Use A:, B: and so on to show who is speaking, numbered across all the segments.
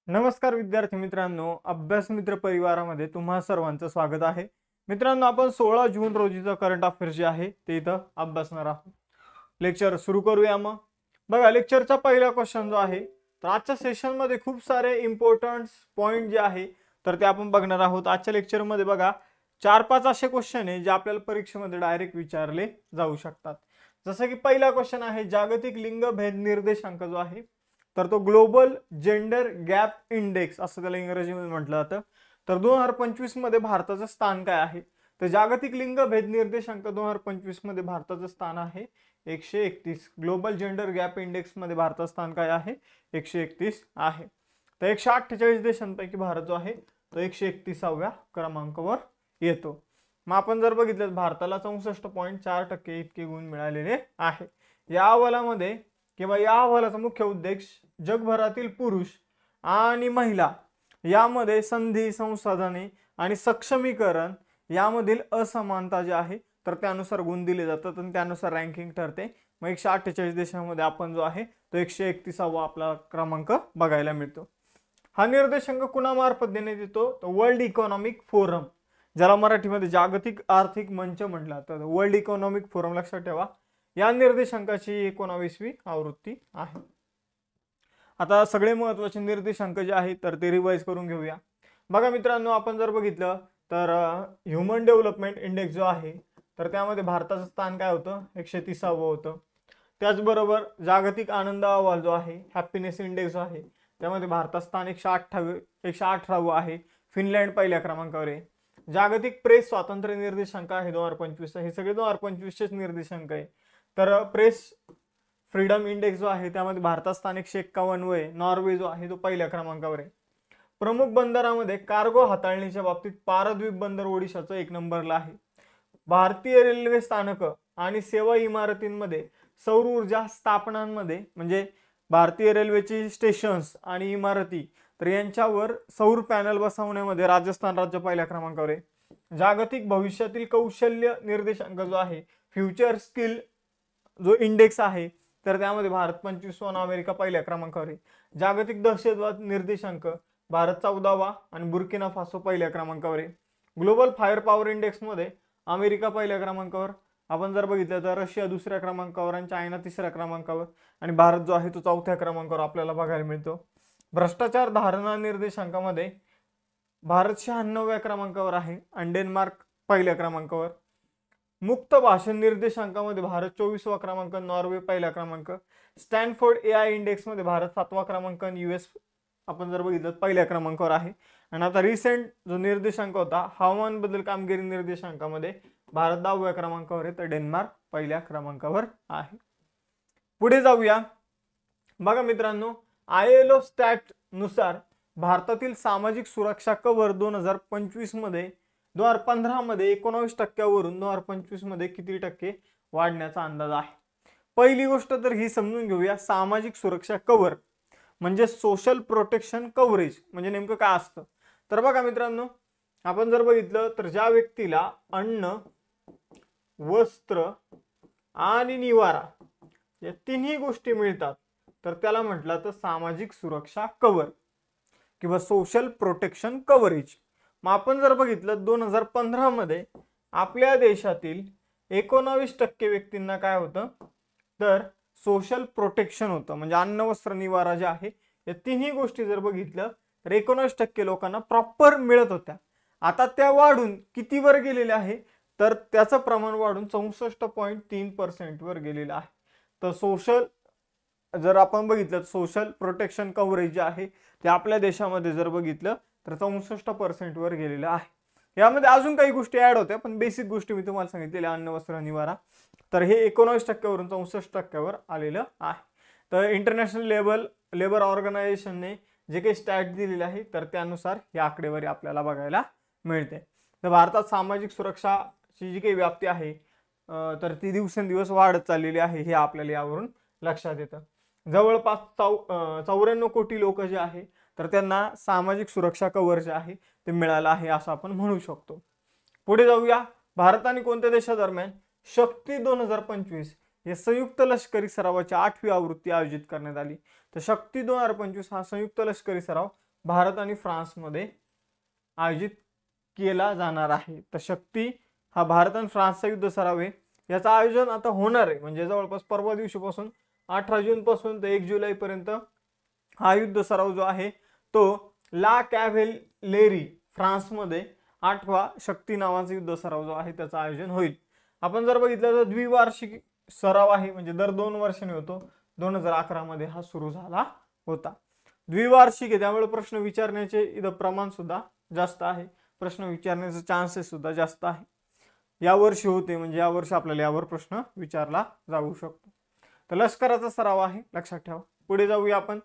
A: नमस्कार विद्यार्थी मित्रांनो, अभ्यास मित्र परिवारामध्ये तुम्हा सर्वांचं स्वागत आहे. मित्रांनो, आपण 16 जून रोजीचं करंट अफेअर्स जे आहे ते इथं अभ्यासणार आहोत. लेक्चर सुरू करूया. मग बघा, लेक्चरचा पहिला क्वेश्चन जो आहे, तर आजच्या सेशनमध्ये खूप सारे इम्पॉर्टंट पॉइंट जे आहे तर ते आपण बघणार आहोत. आजच्या लेक्चरमध्ये बघा 4-5 असे क्वेश्चन आहे जे आपल्याला परीक्षेमध्ये डायरेक्ट विचारले जाऊ शकतात. जसं की पहिला क्वेश्चन आहे, जागतिक लिंग भेद निर्देशांक जो आहे तर तो ग्लोबल जेंडर गॅप इंडेक्स असं त्याला इंग्रजीमध्ये म्हटलं जातं. तर 2025 मध्ये भारताचं स्थान काय आहे? तर जागतिक लिंग भेद निर्देशांक 2025 मध्ये भारताचं स्थान आहे 131. ग्लोबल जेंडर गॅप इंडेक्स मध्ये भारताचं स्थान काय आहे? 131 आहे. तर 148 देशांपैकी भारत जो आहे तो 131व्या क्रमांकावर येतो. मग आपण जर बघितलं भारताला 64.4% इतके गुण मिळालेले आहे. या अहवालामध्ये किंवा या अहवालाचा मुख्य उद्देश जगभरातील पुरुष आणि महिला यामध्ये संधी, संसाधने आणि सक्षमीकरण यामधील असमानता जी आहे तर त्यानुसार गुण दिले जातात आणि त्यानुसार रँकिंग ठरते. मग 148 देशांमध्ये आपण जो आहे तो 131वा आपला क्रमांक बघायला मिळतो. हा निर्देशांक कुणामार्फत देण्यात येतो? तर वर्ल्ड इकॉनॉमिक फोरम, ज्याला मराठीमध्ये जागतिक आर्थिक मंच म्हटलं जातं. वर्ल्ड इकॉनॉमिक फोरम लक्षात ठेवा, या निर्देशांकाची 19वी आवृत्ती आहे. आता सगळे महत्त्वाचे निर्देशांक जे आहेत तर ते रिवाइज करून घेऊया. बघा मित्रांनो, आपण जर बघितलं तर ह्युमन डेव्हलपमेंट इंडेक्स जो आहे तर त्यामध्ये भारताचं स्थान काय होतं? 130वं होतं. त्याचबरोबर जागतिक आनंद अहवाल जो आहे, हॅपीनेस इंडेक्स जो आहे, त्यामध्ये भारताचं स्थान 118वं आहे. फिनलँड पहिल्या क्रमांकावर आहे. जागतिक प्रेस स्वातंत्र्य निर्देशांक आहे 2025. हे सगळे 2025चेच निर्देशांक आहे. तर प्रेस फ्रीडम इंडेक्स जो आहे त्यामध्ये भारतात स्थान 151 आहे. नॉर्वे जो आहे तो पहिल्या क्रमांकावर आहे. प्रमुख बंदरामध्ये कार्गो हाताळणीच्या बाबतीत पारद्वीप बंदर ओडिशाचं 1 नंबरला आहे. भारतीय रेल्वे स्थानक आणि सेवा इमारतींमध्ये सौर ऊर्जा स्थापनांमध्ये म्हणजे भारतीय रेल्वेची स्टेशन्स आणि इमारती तर यांच्यावर सौर पॅनल बसवण्यामध्ये राजस्थान राज्य पहिल्या क्रमांकावर आहे. जागतिक भविष्यातील कौशल्य निर्देशांक जो आहे, फ्युचर स्किल जो इंडेक्स आहे तर त्यामध्ये भारत 25वा आणि अमेरिका पहिल्या क्रमांकावर आहे. जागतिक दहशतवाद निर्देशांक भारत 14वा आणि बुर्किना फासो पहिल्या क्रमांकावर आहे. ग्लोबल फायर पॉवर इंडेक्स मध्ये अमेरिका पहिल्या क्रमांकावर, आपण जर बघितलं तर रशिया दुसऱ्या क्रमांकावर आणि चायना तिसऱ्या क्रमांकावर आणि भारत जो आहे तो 4थ्या क्रमांकावर आपल्याला बघायला मिळतो. भ्रष्टाचार धारणा निर्देशांकामध्ये भारत 96व्या क्रमांकावर आहे आणि डेन्मार्क पहिल्या क्रमांकावर. मुक्त भाषण निर्देशांकामध्ये भारत 24वा क्रमांक, नॉर्वे पहिला क्रमांक. स्टॅनफोर्ड AI इंडेक्स मध्ये भारत 7वा क्रमांक आणि US आपण जर बघितलं पहिल्या क्रमांकावर आहे. आणि आता रिसेंट जो निर्देशांक होता हवामान बदल कामगिरी निर्देशांकामध्ये भारत 10व्या क्रमांकावर आहे तर डेन्मार्क पहिल्या क्रमांकावर आहे. पुढे जाऊया. बघा मित्रांनो, ILO स्टॅट नुसार भारतातील सामाजिक सुरक्षा कव्हर 2025 मध्ये 2015 मध्ये 19% वरून 2025 मध्ये किती टक्के वाढण्याचा अंदाज आहे? पहिली गोष्ट तर ही समजून घेऊया, सामाजिक सुरक्षा कव्हर म्हणजे सोशल प्रोटेक्शन कव्हरेज म्हणजे नेमकं काय असतं. तर बघा मित्रांनो, आपण जर बघितलं तर ज्या व्यक्तीला अन्न, वस्त्र आणि निवारा या तिन्ही गोष्टी मिळतात तर त्याला म्हटलं तर सामाजिक सुरक्षा कव्हर किंवा सोशल प्रोटेक्शन कव्हरेज. मग आपण जर बघितलं 2015 मध्ये आपल्या देशातील 19% व्यक्तींना काय होतं तर सोशल प्रोटेक्शन होतं, म्हणजे अन्न, वस्त्र, निवारा जे आहे या तिन्ही गोष्टी जर बघितलं तर 19% लोकांना प्रॉपर मिळत होत्या. आता त्या वाढून कितीवर गेलेल्या आहे तर त्याचं प्रमाण वाढून 64.3% वर गेलेलं आहे. तर सोशल जर आपण बघितलं सोशल प्रोटेक्शन कव्हरेज जे आहे ते आपल्या देशामध्ये जर बघितलं तर 64% वर गेलेलं आहे. यामध्ये अजून काही गोष्टी ऍड होत्या पण बेसिक गोष्टी मी तुम्हाला सांगितलेल्या अन्न, वस्त्र, निवारा तर हे 19% वरून 64% वर आलेलं आहे. तर इंटरनॅशनल लेबर ऑर्गनायझेशनने जे काही स्टॅट दिलेले आहे तर त्यानुसार ही आकडेवारी आपल्याला बघायला मिळते. तर भारतात सामाजिक सुरक्षाची जी काही व्याप्ती आहे तर ती दिवसेंदिवस वाढत चाललेली आहे हे आपल्याला यावरून लक्षात येतं. जवळपास 94 कोटी लोक जे आहे तर त्यांना सामाजिक सुरक्षा कव्हर जे आहे ते मिळालं आहे असं आपण म्हणू शकतो. पुढे जाऊया. भारत आणि कोणत्या देशादरम्यान शक्ती 2025 या संयुक्त लष्करी सरावाची 8वी आवृत्ती आयोजित करण्यात आली. तर शक्ती 2025 हा संयुक्त लष्करी सराव भारत आणि फ्रान्समध्ये आयोजित केला जाणार आहे. तर शक्ती हा भारत आणि फ्रान्सचा युद्ध सराव आहे. याचं आयोजन आता होणार आहे, म्हणजे जवळपास परवा दिवशीपासून 18 जून पासून ते 1 जुलै पर्यंत हा युद्ध सराव जो आहे तो ला कॅव्हेलेरी फ्रान्समध्ये 8वा शक्ती नावाचा युद्ध सराव जो आहे त्याचं आयोजन होईल. आपण जर बघितलं तर द्विवार्षिक सराव आहे, म्हणजे दर 2 वर्षांनी होतो. 2011 मध्ये हा सुरू झाला होता. द्विवार्षिक आहे, त्यामुळे प्रश्न विचारण्याचे इथं प्रमाण सुद्धा जास्त आहे, प्रश्न विचारण्याचे चान्सेस सुद्धा जास्त आहे. यावर्षी होते, म्हणजे यावर्षी आपल्याला यावर प्रश्न विचारला जाऊ शकतो. तर लष्कराचा सराव आहे, लक्षात ठेवा. पुढे जाऊया आपण.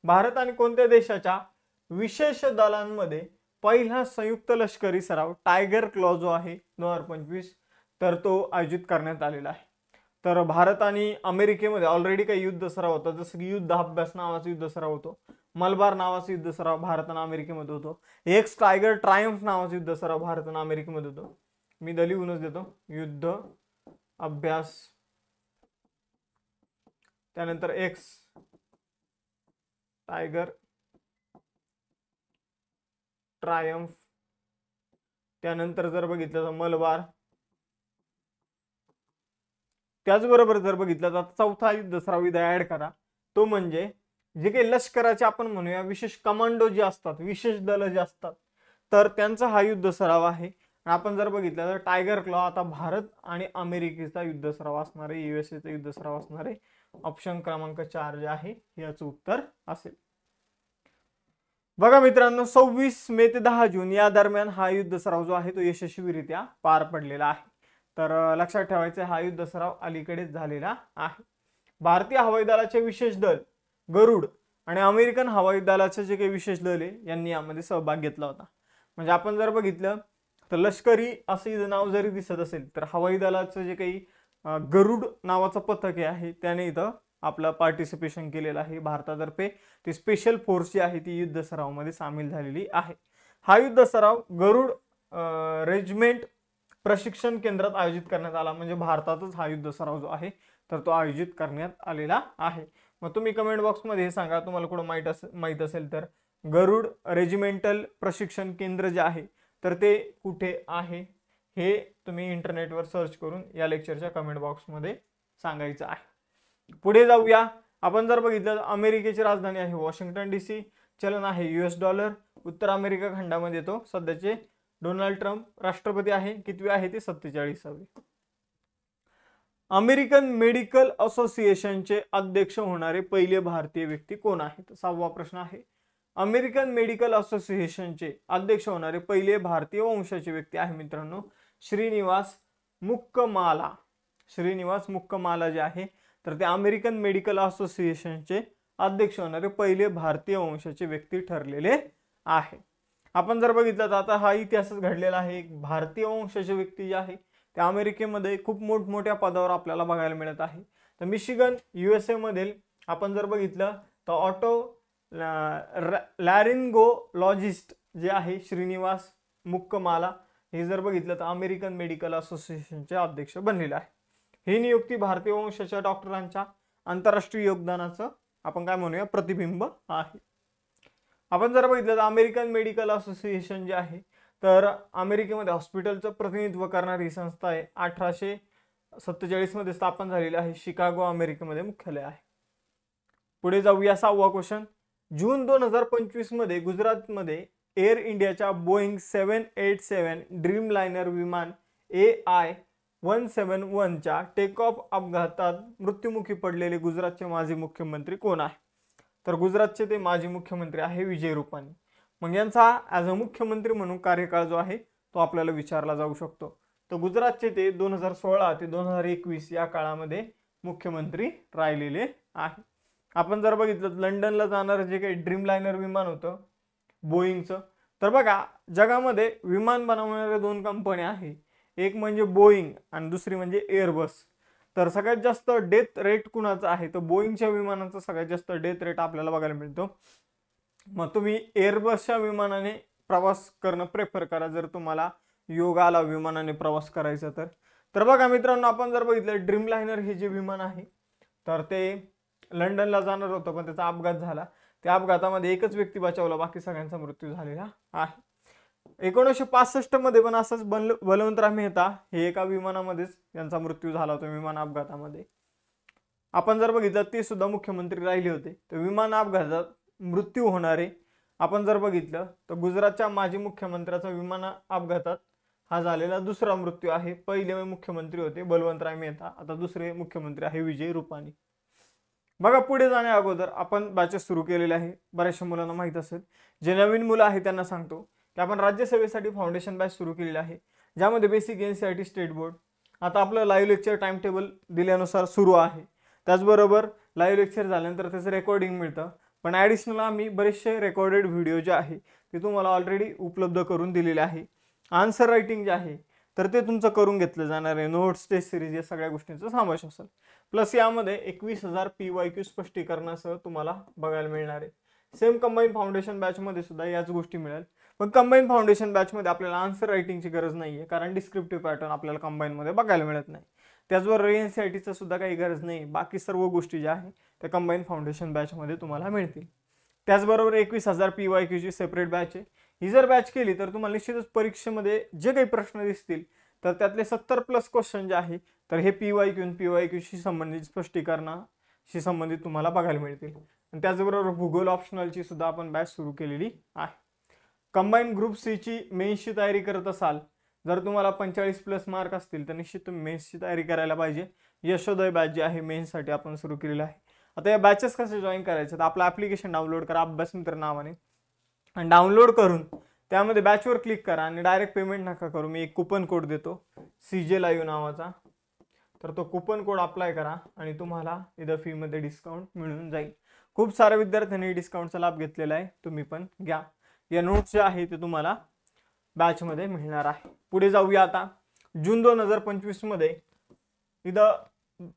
A: भारत आणि कोणत्या देशाच्या विशेष दलांमध्ये पहिला संयुक्त लष्करी सराव टायगर क्लॉ जो आहे 2025 तर तो आयोजित करण्यात आलेला आहे. तर भारत आणि अमेरिकेमध्ये ऑलरेडी काही युद्ध सराव होता, जसं की युद्ध अभ्यास नावाचा युद्ध सराव होतो. मलबार नावाचा युद्ध सराव भारत आणि अमेरिकेमध्ये होतो. एक्स टायगर ट्रायम्फ नावाचा युद्ध सराव भारत आणि अमेरिकेमध्ये होतो. मी लिहूनच देतो, युद्ध अभ्यास, त्यानंतर एक्स टायगर ट्रायम्फ, त्यानंतर जर बघितलं तर मलबार, त्याचबरोबर जर बघितलं तर चौथा युद्ध सराव इथं ऍड करा, तो म्हणजे जे काही लष्कराचे आपण म्हणूया विशेष कमांडो जे असतात, विशेष दल जे असतात, तर त्यांचा हा युद्ध सराव आहे. आपण जर बघितलं तर टायगर क्लॉ आता भारत आणि अमेरिकेचा युद्ध सराव असणार आहे, युएसएचा युद्ध सराव असणार आहे. ऑप्शन क्रमांक 4 जे आहे याचं उत्तर असेल. बघा मित्रांनो, 26 मे ते 10 जून या दरम्यान हा युद्ध सराव जो आहे तो यशस्वीरित्या पार पडलेला आहे. तर लक्षात ठेवायचं, हा युद्ध सराव अलीकडेच झालेला आहे. भारतीय हवाई दलाचे विशेष दल गरुड आणि अमेरिकन हवाई दलाचे जे काही विशेष दल आहे यांनी यामध्ये सहभाग घेतला होता. म्हणजे आपण जर बघितलं तर लष्करी असे नाव जरी दिसत असेल तर हवाई दलाचं जे काही गरुड नावाचं पथक आहे त्याने इथं आपलं पार्टिसिपेशन केलेलं आहे भारतातर्फे. ती स्पेशल फोर्स जी आहे ती युद्ध सरावामध्ये सामील झालेली आहे. हा युद्ध सराव गरुड रेजिमेंट प्रशिक्षण केंद्रात आयोजित करण्यात आला, म्हणजे भारतातच हा युद्ध सराव जो आहे तर तो आयोजित करण्यात आलेला आहे. मग तुम्ही कमेंट बॉक्समध्ये हे सांगा, तुम्हाला कुठं माहित असेल तर गरुड रेजिमेंटल प्रशिक्षण केंद्र जे आहे तर ते कुठे आहे हे तुम्ही इंटरनेटवर सर्च करून या लेक्चरच्या कमेंट बॉक्समध्ये सांगायचं आहे. पुढे जाऊया. आपण जर बघितलं तर अमेरिकेची राजधानी आहे वॉशिंग्टन DC, चलन आहे US$, उत्तर अमेरिका खंडामध्ये तो सध्याचे डोनाल्ड ट्रम्प राष्ट्रपती आहे. कितवे आहे ते 47वे. अमेरिकन मेडिकल असोसिएशनचे अध्यक्ष होणारे पहिले भारतीय व्यक्ती कोण आहेत? 6वा प्रश्न आहे. अमेरिकन मेडिकल असोसिएशनचे अध्यक्ष होणारे पहिले भारतीय वंशाचे व्यक्ती आहे मित्रांनो श्रीनिवास मुक्कमाला. श्रीनिवास मुक्कमाला जे आहे तर ते अमेरिकन मेडिकल असोसिएशनचे अध्यक्ष होणारे पहिले भारतीय वंशाचे व्यक्ती ठरलेले आहे. आपण जर बघितलं तर आता हा इतिहासच घडलेला आहे. एक भारतीय वंशाचे व्यक्ती जे आहे ते अमेरिकेमध्ये खूप मोठमोठ्या पदावर आपल्याला बघायला मिळत आहे. तर मिशिगन USA मधील आपण जर बघितलं तर ऑटो लॅरिंगोलॉजिस्ट जे आहे श्रीनिवास मुक्कमाला हे जर बघितलं तर अमेरिकन मेडिकल असोसिएशनचे अध्यक्ष बनलेले आहे. ही नियुक्ती भारतीय वंशाच्या डॉक्टरांच्या आंतरराष्ट्रीय योगदानाचं आपण काय म्हणूया प्रतिबिंब आहे. आपण जर बघितलं तर अमेरिकन मेडिकल असोसिएशन जे आहे तर अमेरिकेमध्ये हॉस्पिटलचं प्रतिनिधित्व करणारी ही संस्था आहे. 1847 मध्ये स्थापन झालेली आहे. शिकागो अमेरिकेमध्ये मुख्यालय आहे. पुढे जाऊया. 6वा क्वेश्चन. जून 2025 मध्ये गुजरातमध्ये एअर इंडियाच्या बोईंग 787 ड्रीम लायनर विमान AI-171 च्या टेक ऑफ अपघातात मृत्युमुखी पडलेले गुजरातचे माजी मुख्यमंत्री कोण आहे? तर गुजरातचे ते माजी मुख्यमंत्री आहे विजय रुपानी. मग यांचा ॲज अ मुख्यमंत्री म्हणून कार्यकाळ जो आहे तो आपल्याला विचारला जाऊ शकतो. तर गुजरातचे ते 2016 ते 2021 या काळामध्ये मुख्यमंत्री राहिलेले आहे. आपण जर बघितलं लंडनला जाणारं जे काही ड्रीम लायनर विमान होतं बोईंगचं, तर बघा जगामध्ये विमान बनवणाऱ्या 2 कंपन्या आहे, एक म्हणजे बोईंग आणि दुसरी म्हणजे एअरबस. तर सगळ्यात जास्त डेथ रेट कुणाचा आहे तर बोईंगच्या विमानाचा सगळ्यात जास्त डेथ रेट आपल्याला बघायला मिळतो. मग तुम्ही एअरबसच्या विमानाने प्रवास करणं प्रेफर करा जर तुम्हाला योग आला विमानाने प्रवास करायचा तर. तर बघा मित्रांनो, आपण जर बघितलं ड्रीम लायनर हे जे विमान आहे तर ते लंडनला जाणार होतं पण त्याचा अपघात झाला. त्या अपघातामध्ये एकच व्यक्ती बचावला, बाकी सगळ्यांचा मृत्यू झालेला आहे. 1965 मध्ये पण असंच बलवंतराव मेहता हे एका विमानामध्येच त्यांचा मृत्यू झाला होता, विमान अपघातामध्ये. आपण जर बघितलं ते सुद्धा मुख्यमंत्री राहिले होते. तर विमान अपघातात मृत्यू होणारे आपण जर बघितलं तर गुजरातच्या माजी मुख्यमंत्र्याचा विमान अपघातात हा झालेला दुसरा मृत्यू आहे. पहिले मुख्यमंत्री होते बलवंतराव मेहता, आता दुसरे मुख्यमंत्री आहे विजय रुपानी. बघा पुढे जाण्या अगोदर आपण बॅचेस सुरू केलेले आहे. बऱ्याचशा मुलांना माहित असेल, जे नवीन मुलं आहेत त्यांना सांगतो की आपण राज्यसभेसाठी फाउंडेशन बॅच सुरू केलेली आहे, ज्यामध्ये बेसिक NCERT स्टेट बोर्ड आता आपलं लाईव्ह लेक्चर टाइम टेबल दिल्यानुसार सुरू आहे. त्याचबरोबर लाईव्ह लेक्चर झाल्यानंतर त्याचं रेकॉर्डिंग मिळतं, पण ॲडिशनल आम्ही बरेचसे रेकॉर्डेड व्हिडिओ जे आहे ते तुम्हाला ऑलरेडी उपलब्ध करून दिलेले आहे. आन्सर रायटिंग जे आहे तर ते तुमचं करून घेतलं जाणार आहे. नोट्स, टेस्ट सिरीज या सगळ्या गोष्टींचा समावेश असेल. प्लस यामध्ये 21,000 PYQ स्पष्टीकरणासह तुम्हाला बघायला मिळणार आहे. सेम कंबाईन फाउंडेशन बॅचमध्ये सुद्धा याच गोष्टी मिळेल, पण कंबाईन फाउंडेशन बॅचमध्ये आपल्याला आन्सर रायटिंगची गरज नाही आहे, कारण डिस्क्रिप्टिव्ह पॅटर्न आपल्याला कंबाईनमध्ये बघायला मिळत नाही. त्याचबरोबर NCERTचं सुद्धा काही गरज नाही. बाकी सर्व गोष्टी ज्या आहेत त्या कंबाईन फाउंडेशन बॅचमध्ये तुम्हाला मिळतील. त्याचबरोबर 21,000 PYQची सेपरेट बॅच आहे. ही जर बॅच केली तर तुम्हाला निश्चितच परीक्षेमध्ये जे काही प्रश्न दिसतील तर त्यातले 70+ क्वेश्चन जे आहे तर हे PYQशी संबंधित स्पष्टीकरणाशी संबंधित तुम्हाला बघायला मिळतील. आणि त्याचबरोबर भूगोल ऑप्शनलची सुद्धा आपण बॅच सुरू केलेली आहे. कंबाईन ग्रुप सीची मेन्सची तयारी करत असाल, जर तुम्हाला 45+ मार्क असतील तर निश्चित तुम्ही मेन्सची तयारी करायला पाहिजे. यशोदय बॅच जी आहे मेन्ससाठी आपण सुरू केलेली आहे. आता या बॅचेस कसे जॉईन करायचे, तर आपलं ॲप्लिकेशन डाउनलोड करा अभ्यास मित्र नावाने, आणि डाउनलोड करून त्यामध्ये बॅचवर क्लिक करा आणि डायरेक्ट पेमेंट नका करू. मी एक कुपन कोड देतो CJ लाईव्ह नावाचा, तर तो कुपन कोड अप्लाय करा आणि तुम्हाला इथं फीमध्ये डिस्काउंट मिळून जाईल. खूप साऱ्या विद्यार्थ्यांनी डिस्काउंटचा लाभ घेतलेला आहे, तुम्ही पण घ्या. या नोट्स जे आहे ते तुम्हाला बॅचमध्ये मिळणार आहे. पुढे जाऊया आता. जून 2025 मध्ये इथं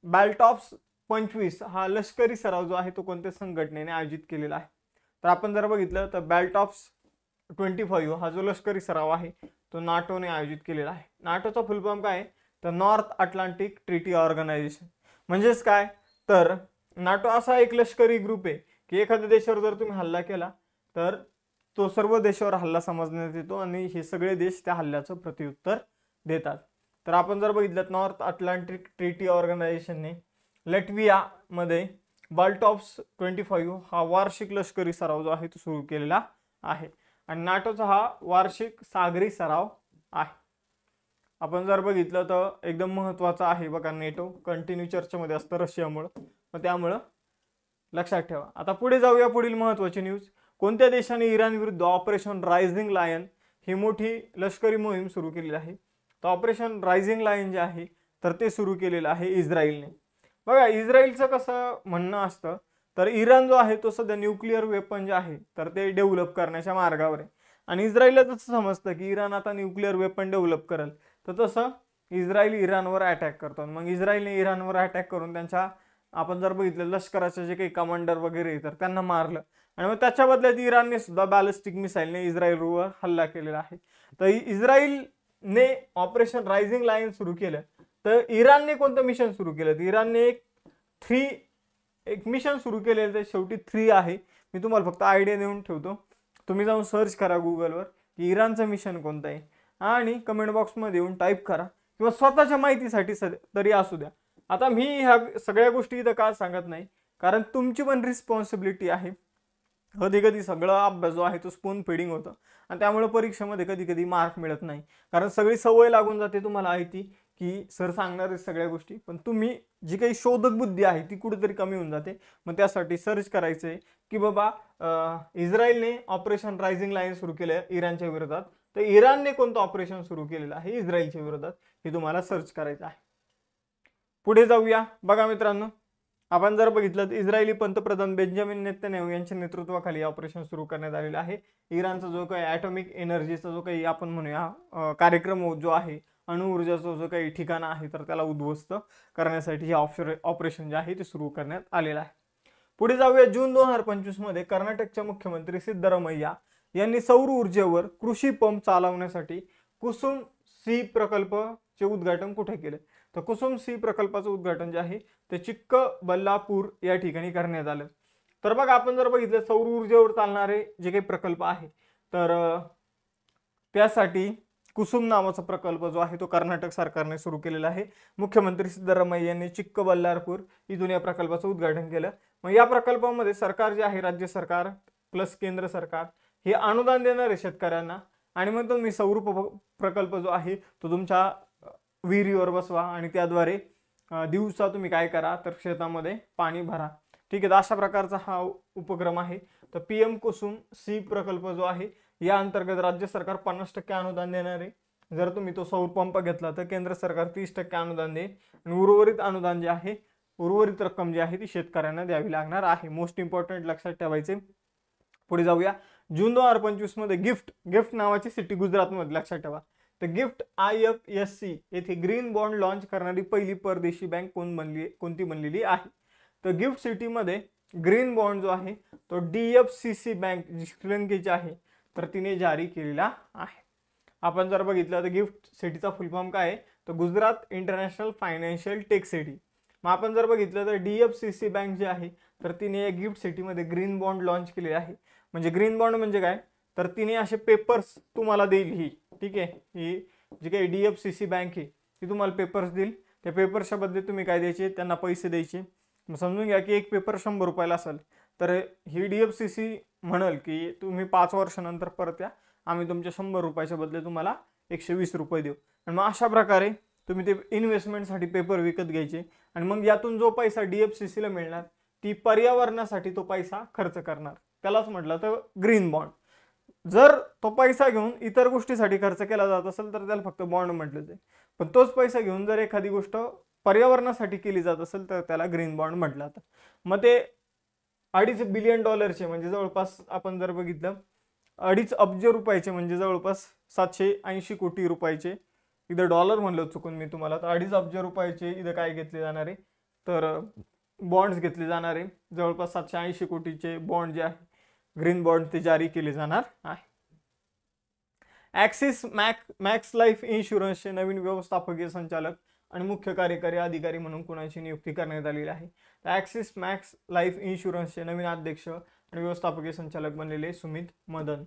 A: बॅलटॉप्स 25 हा लष्करी सराव जो आहे तो कोणत्या संघटनेने आयोजित केलेला आहे, तर आपण जर बघितलं तर बॅलटॉप्स 25 हा जो लष्करी सराव आहे तो नाटोने आयोजित केलेला आहे. नाटोचा फुल फॉर्म काय आहे, तर नॉर्थ अटलांटिक ट्रीटी ऑर्गनायझेशन. म्हणजेच काय, तर नाटो असा एक लष्करी ग्रुप आहे की एखाद्या देशावर जर तुम्ही हल्ला केला तर तो सर्व देशावर हल्ला समजण्यात येतो आणि हे सगळे देश त्या हल्ल्याचं प्रत्युत्तर देतात. तर आपण जर बघितलं नॉर्थ अटलांटिक ट्रीटी ऑर्गनायझेशनने लॅटव्हियामध्ये बॅलटॉप्स 25 हा वार्षिक लष्करी सराव जो आहे तो सुरू केलेला आहे. आणि नाटोचा हा वार्षिक सागरी सराव आहे. आपण जर बघितलं तर एकदम महत्त्वाचा आहे बघा, नेटो कंटिन्यू चर्चेमध्ये असतं रशियामुळं, मग त्यामुळं लक्षात ठेवा. आता पुढे जाऊया. पुढील महत्त्वाची न्यूज, कोणत्या देशाने इराण विरुद्ध ऑपरेशन रायझिंग लायन ही मोठी लष्करी मोहीम सुरू केलेली आहे. तर ऑपरेशन रायझिंग लायन जे आहे तर ते सुरू केलेलं आहे इस्रायलने. बघा इस्रायलचं कसं म्हणणं असतं, तर इराण जो आहे तो सध्या न्यूक्लिअर वेपन जे आहे तर ते डेव्हलप करण्याच्या मार्गावर आहे. आणि इस्रायलला तसं समजतं की इराण आता न्यूक्लिअर वेपन डेव्हलप करेल, तर तसं इस्रायल इराणवर अटॅक करतो. मग इस्रायलने इराणवर अटॅक करून त्यांच्या आपण जर बघितलं लष्कराचे जे काही कमांडर वगैरे तर त्यांना मारलं, आणि मग त्याच्या बदल्यात इराणने सुद्धा बॅलिस्टिक मिसाईलने इस्रायलवर हल्ला केलेला आहे. तर इस्रायलने ऑपरेशन रायझिंग लायन सुरू केलं. तर इराणने कोणतं मिशन सुरू केलं, तर इराणने एक मिशन सुरू केलेलं, ते शेवटी 3 आहे. मी तुम्हाला फक्त आयडिया देऊन ठेवतो, तुम्ही जाऊन सर्च करा गुगलवर की इराणचं मिशन कोणतं आहे आणि कमेंट बॉक्समध्ये येऊन टाईप करा, किंवा स्वतःच्या माहितीसाठी तरी असू द्या. आता मी ह्या सगळ्या गोष्टी इथं का सांगत नाही, कारण तुमची पण रिस्पॉन्सिबिलिटी आहे. कधी कधी सगळं अभ्यास जो आहे तो स्पून फिडिंग होतं आणि त्यामुळे परीक्षेमध्ये कधी कधी मार्क मिळत नाही, कारण सगळी सवय लागून जाते तुम्हाला आहे ती की सर सांगणार सगळ्या गोष्टी, पण तुम्ही जी काही शोधक बुद्धी आहे ती कुठेतरी कमी होऊन जाते. मग त्यासाठी सर्च करायचं आहे की बाबा इस्रायलने ऑपरेशन रायझिंग लाईन सुरू केलं इराणच्या विरोधात, तर इराणने कोणतं ऑपरेशन सुरू केलेलं आहे इस्रायलच्या विरोधात हे तुम्हाला सर्च करायचं आहे. पुढे जाऊया. बघा मित्रांनो, आपण जर बघितलं तर इस्रायली पंतप्रधान बेंजामिन नेतन्याहू यांच्या नेतृत्वाखाली ऑपरेशन सुरू करण्यात आलेलं आहे. इराणचा जो काही ॲटॉमिक एनर्जीचा जो काही आपण म्हणूया कार्यक्रम जो आहे, अणुऊर्जाचं जो काही ठिकाण आहे तर त्याला उद्ध्वस्त करण्यासाठी हे ऑपरेशन जे आहे ते सुरू करण्यात आलेलं आहे. पुढे जाऊया. जून 2025 मध्ये कर्नाटकचे मुख्यमंत्री सिद्धरामय्या यांनी सौर ऊर्जेवर कृषी पंप चालवण्यासाठी कुसुम C प्रकल्पचे उद्घाटन कुठे केले, तर कुसुम सी प्रकल्पाचं उद्घाटन जे आहे ते चिक्कबल्लापूर या ठिकाणी करण्यात आलं. तर बघा आपण जर बघितलं सौर ऊर्जेवर चालणारे जे काही प्रकल्प आहे तर त्यासाठी कुसुम नावाचा प्रकल्प जो आहे तो कर्नाटक सरकारने सुरू केलेला आहे. मुख्यमंत्री सिद्धरामय्या यांनी चिक्कबल्लापूर इथून या प्रकल्पाचं उद्घाटन केलं. मग या प्रकल्पामध्ये सरकार जे आहे राज्य सरकार प्लस केंद्र सरकार हे अनुदान देणार आहे शेतकऱ्यांना. आणि मग तुम्ही सौर प्रकल्प जो आहे तो तुमच्या विहिरीवर बसवा आणि त्याद्वारे दिवसा तुम्ही काय करा तर शेतामध्ये पाणी भरा. ठीक आहे, अशा प्रकारचा हा उपक्रम आहे. तर PM कुसुम सी प्रकल्प जो आहे या अंतर्गत राज्य सरकार 50% अनुदान देणार आहे. जर तुम्ही तो सौर पंप घेतला तर केंद्र सरकार 30% अनुदान देईल आणि उर्वरित अनुदान जे आहे उर्वरित रक्कम जी आहे ती शेतकऱ्यांना द्यावी लागणार आहे. मोस्ट इम्पॉर्टंट लक्षात ठेवायचे. पुढे जाऊया. जून 2025 मध्ये गिफ्ट नावाची सिटी गुजरातमध्ये लक्षात ठेवा. तर गिफ्ट IFSC येथे ग्रीन बॉन्ड लॉन्च करणारी पहिली परदेशी बँक कोणती बनलेली आहे. तर गिफ्ट सिटीमध्ये ग्रीन बॉन्ड जो आहे तो DFCC बँक जी श्रीलंकेची आहे तर तिने जारी केलेला आहे. आपण जर बघितलं तर गिफ्ट सिटीचा फुल फॉर्म काय आहे तर Gujarat international financial tech city. मग आपण जर बघितलं तर DFCC बँक जी आहे तर तिने या गिफ्ट सिटीमध्ये ग्रीन बॉन्ड लॉन्च केलेले आहे. म्हणजे ग्रीन बॉन्ड म्हणजे काय तर तिने असे पेपर्स तुम्हाला देईल ही. ठीक आहे, ही जी काही DFCC बँक आहे ती तुम्हाला पेपर्स देईल. त्या पेपरच्या बदले तुम्ही काय द्यायचे त्यांना पैसे द्यायचे. समजून घ्या की एक पेपर 100 रुपयाला असेल तर ही DFCC म्हणाल की तुम्ही 5 वर्षानंतर परत या, आम्ही तुमच्या 100 रुपयाच्या बदले तुम्हाला 120 रुपये देऊ. आणि मग अशा प्रकारे तुम्ही ते इन्व्हेस्टमेंटसाठी पेपर विकत घ्यायचे आणि मग यातून जो पैसा DFCC ला मिळणार ती पर्यावरणासाठी तो पैसा खर्च करणार. त्यालाच म्हटलं तर ग्रीन बॉन्ड. जर तो पैसा घेऊन इतर गोष्टीसाठी खर्च केला जात असेल तर त्याला फक्त बॉन्ड म्हटलं जाईल. पण तोच पैसा घेऊन जर एखादी गोष्ट पर्यावरणासाठी केली जात असेल तर त्याला ग्रीन बॉन्ड म्हटलं जातं. मग ते $2.5 बिलियन म्हणजे जवळपास आपण जर बघितलं 2.5 अब्ज रुपयाचे म्हणजे जवळपास 780 कोटी रुपयाचे. इथं डॉलर म्हणलं चुकून मी तुम्हाला. तर 2.5 अब्ज रुपयाचे इथं काय घेतले जाणार आहे तर बॉन्ड्स घेतले जाणार आहे. जवळपास 780 कोटीचे बॉन्ड जे आहे ग्रीन बॉन्ड ते जारी केले जाणार आहे. ॲक्सिस मॅक्स लाईफ इन्शुरन्सचे नवीन व्यवस्थापकीय संचालक आणि मुख्य कार्यकारी अधिकारी म्हणून कुणाची नियुक्ती करण्यात आलेली आहे. तर ॲक्सिस मॅक्स लाईफ इन्शुरन्सचे नवीन अध्यक्ष आणि व्यवस्थापकीय संचालक बनलेले सुमित मदन.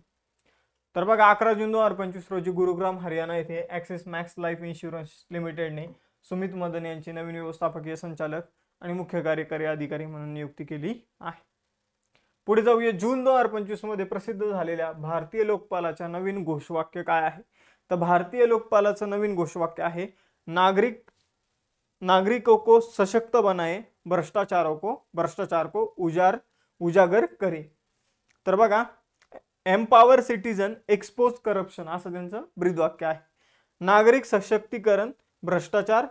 A: तर बघा 11 जून 2025 रोजी गुरुग्राम हरियाणा येथे ॲक्सिस मॅक्स लाईफ इन्शुरन्स लिमिटेडने सुमित मदन यांची नवीन व्यवस्थापकीय संचालक आणि मुख्य कार्यकारी अधिकारी म्हणून नियुक्ती केली आहे. पुढे जाऊया. जून 2025 मध्ये प्रसिद्ध झालेल्या भारतीय लोकपालाच्या नवीन घोषवाक्य काय आहे. तर भारतीय लोकपालाचं नवीन घोषवाक्य आहे नागरिकों को सशक्त बनाए, भ्रष्टाचार को उजागर करे. तर बघा एम्पावर सिटीजन एक्सपोज करप्शन असं त्यांचं ब्रीदवाक्य आहे. नागरिक सशक्तीकरण, भ्रष्टाचार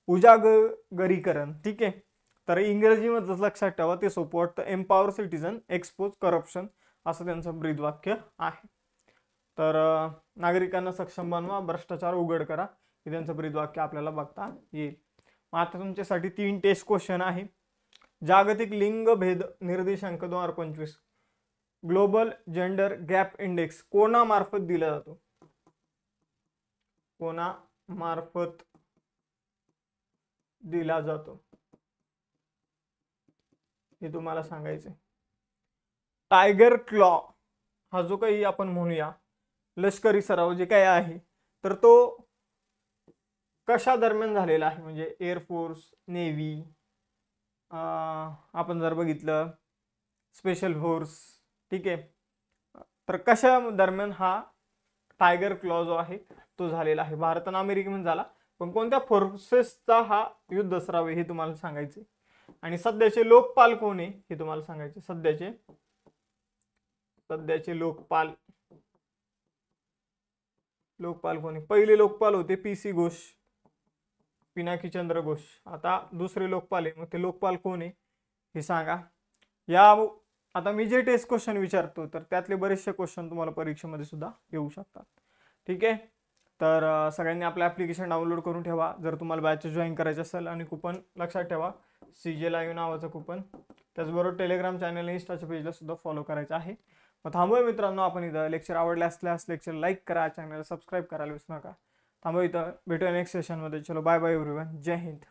A: उजागरीकरण. ठीक आहे, तर इंग्रजीमध्ये लक्षात ठेवा ते सोपं वाटतं. एम्पावर सिटीजन एक्सपोज करप्शन असं त्यांचं ब्रीदवाक्य आहे. तर नागरिकांना सक्षम बनवा, भ्रष्टाचार उघड करा हे त्यांचं ब्रीदवाक्य आपल्याला बघता येईल. आता तुमच्यासाठी 3 टेस्ट क्वेश्चन आहे. जागतिक लिंग भेद निर्देशांक 2025 ग्लोबल जेंडर गॅप इंडेक्स कोणामार्फत दिला जातो. कोणामार्फत दिला जातो हे तुम्हाला सांगायचे. टायगर क्लॉ हा जो काही आपण म्हणूया लष्करी सराव जे काही आहे तर तो कशा दरम्यान झालेला आहे. म्हणजे एअरफोर्स, नेव्ही, आपण जर बघितलं स्पेशल फोर्स. ठीक आहे, तर कशा दरम्यान हा टायगर क्लॉ जो आहे तो झालेला आहे. भारत आणि अमेरिकेमध्ये झाला, पण कोणत्या फोर्सेसचा हा युद्ध सराव आहे हे तुम्हाला सांगायचे. आणि सध्याचे लोकपाल कोण आहे हे तुम्हाला सांगायचे. सध्याचे लोकपाल कोण आहे. पहिले लोकपाल होते PC घोष, पिनाकी चंद्र घोष. आता दुसरे लोकपाल आहे, मग ते लोकपाल कोण आहे हे सांगा. आता मी जे टेस्ट क्वेश्चन विचारतो तर त्यातले बरेचसे क्वेश्चन तुम्हाला परीक्षेमध्ये सुद्धा येऊ शकतात. ठीक आहे, तर सगळ्यांनी आपलं ॲप्लिकेशन डाउनलोड करून ठेवा जर तुम्हाला बॅच जॉईन करायचं असेल. आणि कुपन लक्षात ठेवा CJ लाईव्ह नावाचं कुपन. त्याचबरोबर टेलिग्राम चॅनल, इंस्टाच्या पेजला सुद्धा फॉलो करायचं आहे. मग थांबूया मित्रांनो आपण इथं. लेक्चर आवडले असल्यास लेक्चर लाईक करा, चॅनल सबस्क्राईब करायला विसरू नका. थांबू इथं, भेटूया नेक्स्ट सेशनमध्ये. चलो बाय बाय एव्हरीवन, जय हिंद.